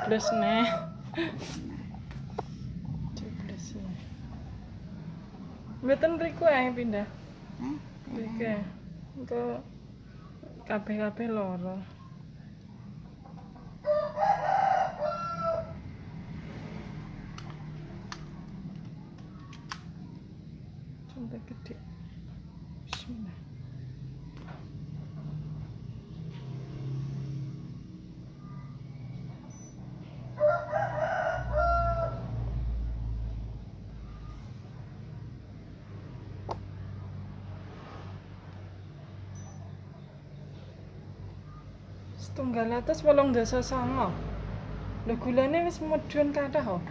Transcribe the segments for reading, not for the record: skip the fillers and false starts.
Jeblos neh. Jeblos neh. Mboten mriku ae pindah. Mriki. Engko kabeh-kabeh lara. Sampai gede. Bismillah. Setunggal atas 8,9. Lho gulane wis medhun kathah kok.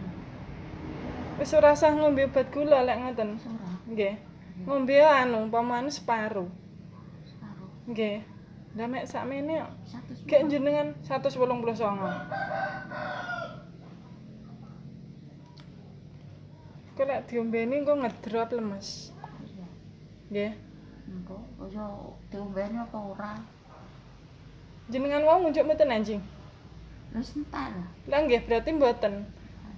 Wis ora usah ngombe obat gula lek ngoten. Nggih. Ngombe anu umpamane separo. Nggih. Lah mek sakmene gek jenengan 189. Kok lek diombeni engko ngedrop lemes. Nggih. Engko kaya diombeni apa ora? Jenengan wau ngunjuk mboten anjing? Wis entek lho. Lah nggih berarti mboten.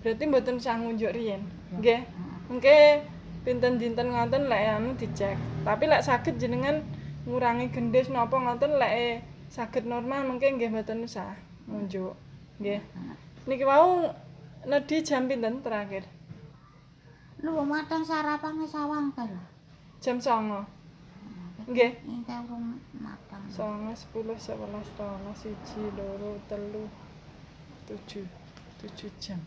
Berarti mboten usah ngunjuk riyen. Nggih. Mengke pinten dinten ngoten lek anu dicek. Tapi lek saged jenengan ngurangi gendhis napa ngoten lek saged normal mengke nggih mboten usah ngunjuk. Nggih. Niki wau nedhi jam pinten terakhir? Lu mateng sarapane sawang kae lho. Jam 09.00. Nggih. Engke urung mateng. 09, 10, 11, 12, 1, 2, 3, 7. 7 jam.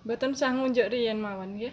Mboten usah ngunjuk riyen mawon nggih.